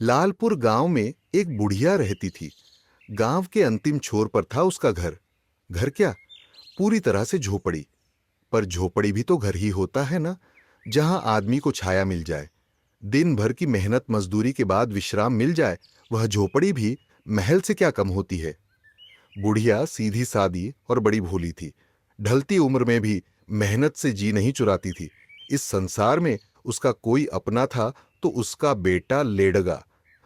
लालपुर गांव में एक बुढ़िया रहती थी। गांव के अंतिम छोर पर था उसका घर। घर क्या, पूरी तरह से झोपड़ी। पर झोपड़ी भी तो घर ही होता है ना, जहां आदमी को छाया मिल जाए, दिन भर की मेहनत मजदूरी के बाद विश्राम मिल जाए। वह झोपड़ी भी महल से क्या कम होती है। बुढ़िया सीधी सादी और बड़ी भोली थी। ढलती उम्र में भी मेहनत से जी नहीं चुराती थी। इस संसार में उसका कोई अपना था तो उसका बेटा लेडगा।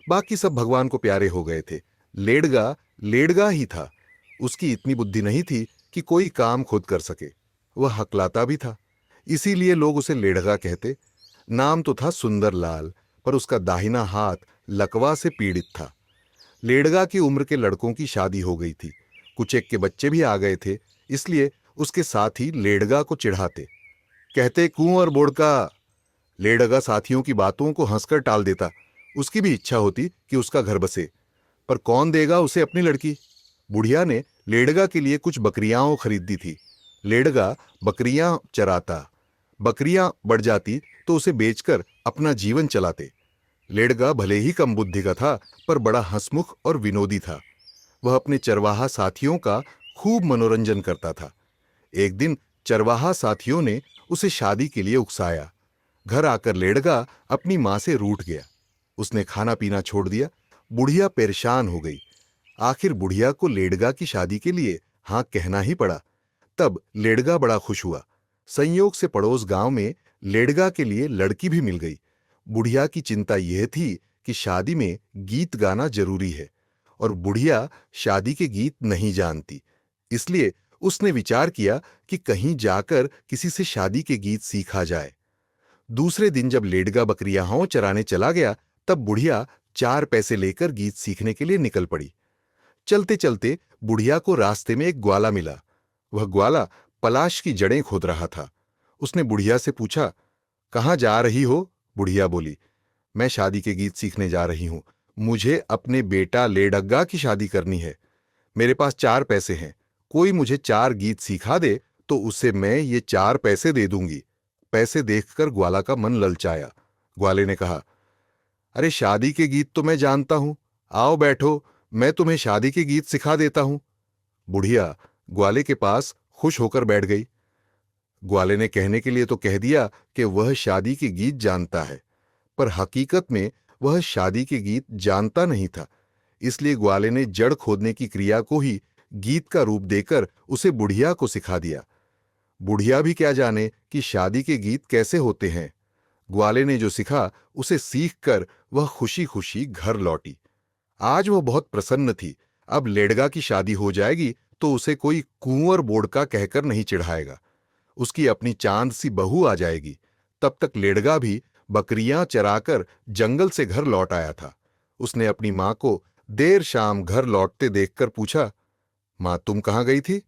बाकी सब भगवान को प्यारे हो गए थे। लेडगा लेडगा ही था। उसकी इतनी बुद्धि नहीं थी कि कोई काम खुद कर सके। वह हकलाता भी था, इसीलिए लोग उसे लेडगा कहते। नाम तो था सुंदर लाल, पर उसका दाहिना हाथ लकवा से पीड़ित था। लेडगा की उम्र के लड़कों की शादी हो गई थी। कुछ एक के बच्चे भी आ गए थे, इसलिए उसके साथी लेडगा को चिढ़ाते, कहते कुंवर बोड़का। लेडगा साथियों की बातों को हंसकर टाल देता। उसकी भी इच्छा होती कि उसका घर बसे, पर कौन देगा उसे अपनी लड़की। बुढ़िया ने लेडगा के लिए कुछ बकरियां खरीदी थी। लेडगा बकरियां चराता, बकरियां बढ़ जाती तो उसे बेचकर अपना जीवन चलाते। लेडगा भले ही कम बुद्धि का था, पर बड़ा हंसमुख और विनोदी था। वह अपने चरवाहा साथियों का खूब मनोरंजन करता था। एक दिन चरवाहा साथियों ने उसे शादी के लिए उकसाया। घर आकर लेडगा अपनी मां से रूठ गया। उसने खाना पीना छोड़ दिया। बुढ़िया परेशान हो गई। आखिर बुढ़िया को लेडगा की शादी के लिए हाँ कहना ही पड़ा। तब लेडगा बड़ा खुश हुआ। संयोग से पड़ोस गांव में लेडगा के लिए लड़की भी मिल गई। बुढ़िया की चिंता यह थी कि शादी में गीत गाना जरूरी है, और बुढ़िया शादी के गीत नहीं जानती। इसलिए उसने विचार किया कि कहीं जाकर किसी से शादी के गीत सीखा जाए। दूसरे दिन जब लेडगा बकरियां चराने चला गया, तब बुढ़िया 4 पैसे लेकर गीत सीखने के लिए निकल पड़ी। चलते चलते बुढ़िया को रास्ते में एक ग्वाला मिला। वह ग्वाला पलाश की जड़ें खोद रहा था। उसने बुढ़िया से पूछा, कहाँ जा रही हो? बुढ़िया बोली, मैं शादी के गीत सीखने जा रही हूं। मुझे अपने बेटा लेडग्गा की शादी करनी है। मेरे पास 4 पैसे हैं। कोई मुझे 4 गीत सिखा दे तो उसे मैं ये 4 पैसे दे दूंगी। पैसे देखकर ग्वाला का मन ललचाया। ग्वाले ने कहा, अरे शादी के गीत तो मैं जानता हूं। आओ बैठो, मैं तुम्हें शादी के गीत सिखा देता हूं। बुढ़िया ग्वाले के पास खुश होकर बैठ गई। ग्वाले ने कहने के लिए तो कह दिया कि वह शादी के गीत जानता है, पर हकीकत में वह शादी के गीत जानता नहीं था। इसलिए ग्वाले ने जड़ खोदने की क्रिया को ही गीत का रूप देकर उसे बुढ़िया को सिखा दिया। बुढ़िया भी क्या जाने कि शादी के गीत कैसे होते हैं। ग्वाले ने जो सिखा उसे सीखकर वह खुशी खुशी घर लौटी। आज वह बहुत प्रसन्न थी। अब लेडगा की शादी हो जाएगी तो उसे कोई कुंवर बोड़का कहकर नहीं चिढ़ाएगा। उसकी अपनी चांद सी बहू आ जाएगी। तब तक लेडगा भी बकरियां चराकर जंगल से घर लौट आया था। उसने अपनी मां को देर शाम घर लौटते देखकर पूछा, मां तुम कहां गई थी?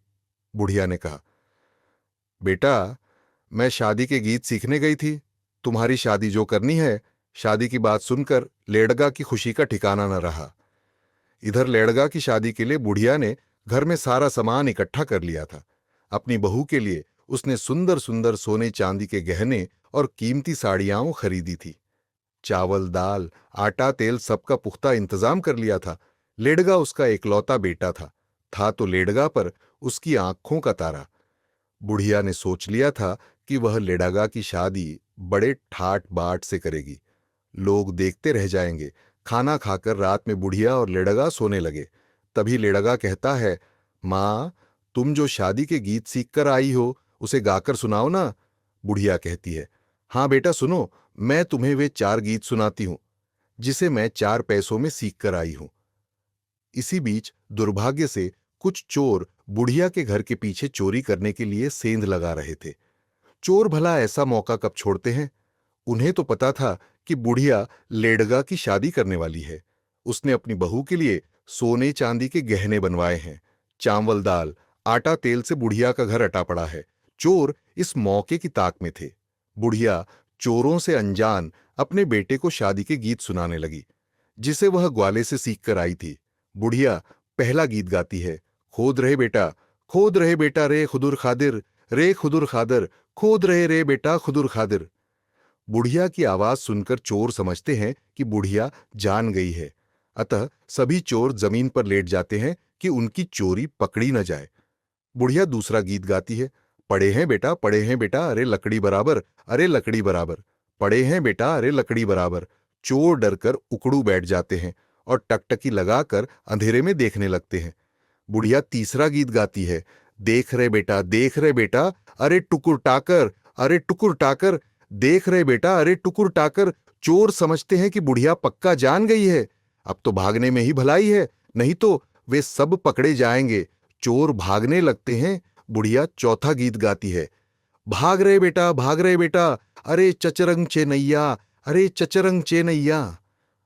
बुढ़िया ने कहा, बेटा मैं शादी के गीत सीखने गई थी। तुम्हारी शादी जो करनी है। शादी की बात सुनकर लेडगा की खुशी का ठिकाना न रहा। इधर लेडगा की शादी के लिए बुढ़िया ने घर में सारा सामान इकट्ठा कर लिया था। अपनी बहू के लिए उसने सुंदर सुंदर सोने चांदी के गहने और कीमती साड़ियां खरीदी थी। चावल दाल आटा तेल सबका पुख्ता इंतजाम कर लिया था। लेडगा उसका एकलौता बेटा था तो लेडगा पर उसकी आंखों का तारा। बुढ़िया ने सोच लिया था कि वह लेडगा की शादी बड़े ठाट बाट से करेगी। लोग देखते रह जाएंगे। खाना खाकर रात में बुढ़िया और लेडगा सोने लगे। तभी लेडगा कहता है, मां तुम जो शादी के गीत सीख कर आई हो उसे गाकर सुनाओ ना। बुढ़िया कहती है, हाँ बेटा सुनो, मैं तुम्हें वे 4 गीत सुनाती हूं जिसे मैं 4 पैसों में सीख कर आई हूं। इसी बीच दुर्भाग्य से कुछ चोर बुढ़िया के घर के पीछे चोरी करने के लिए सेंध लगा रहे थे। चोर भला ऐसा मौका कब छोड़ते हैं। उन्हें तो पता था कि बुढ़िया लेडगा की शादी करने वाली है। उसने अपनी बहू के लिए सोने चांदी के गहने बनवाए हैं। चावल दाल आटा तेल से बुढ़िया का घर अटा पड़ा है। चोर इस मौके की ताक में थे। बुढ़िया चोरों से अनजान अपने बेटे को शादी के गीत सुनाने लगी, जिसे वह ग्वाले से सीख कर आई थी। बुढ़िया पहला गीत गाती है, खोद रहे बेटा, खोद रहे बेटा रे खुदुर खादिर, रे खुदुर खादर, खोद रहे रे बेटा खुदुर खादिर। बुढ़िया की आवाज सुनकर चोर समझते हैं कि बुढ़िया जान गई है। अतः सभी चोर जमीन पर लेट जाते हैं कि उनकी चोरी पकड़ी न जाए। बुढ़िया दूसरा गीत गाती है। पड़े हैं बेटा, पड़े हैं बेटा, अरे लकड़ी बराबर, अरे लकड़ी बराबर। पड़े हैं बेटा, अरे लकड़ी बराबर। चोर डरकर उकड़ू बैठ जाते हैं और टकटकी लगाकर अंधेरे में देखने लगते हैं। बुढ़िया तीसरा गीत गाती है। देख रहे बेटा, देख रहे बेटा, अरे टुकुर टाकर, अरे टुकुर टाकर। देख रहे बेटा, अरे टुकुर टाकर। चोर समझते हैं कि बुढ़िया पक्का जान गई है। अब तो भागने में ही भलाई है, नहीं तो वे सब पकड़े जाएंगे। चोर भागने लगते हैं। बुढ़िया चौथा गीत गाती है। भाग रहे बेटा, भाग रहे बेटा, अरे चचरंग चेनैया, अरे चचरंग चेनैया।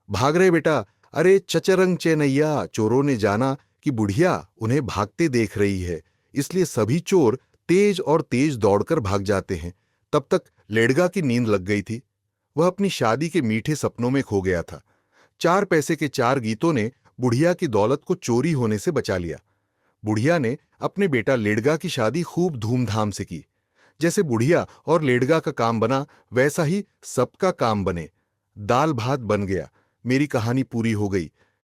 भाग रहे बेटा, अरे चचरंग चेनैया। चोरों ने जाना कि बुढ़िया उन्हें भागते देख रही है, इसलिए सभी चोर तेज और तेज दौड़कर भाग जाते हैं। तब तक लेडगा की नींद लग गई थी। वह अपनी शादी के मीठे सपनों में खो गया था। 4 पैसे के 4 गीतों ने बुढ़िया की दौलत को चोरी होने से बचा लिया। बुढ़िया ने अपने बेटा लेडगा की शादी खूब धूमधाम से की। जैसे बुढ़िया और लेडगा का काम बना, वैसा ही सबका काम बने। दाल भात बन गया। मेरी कहानी पूरी हो गई।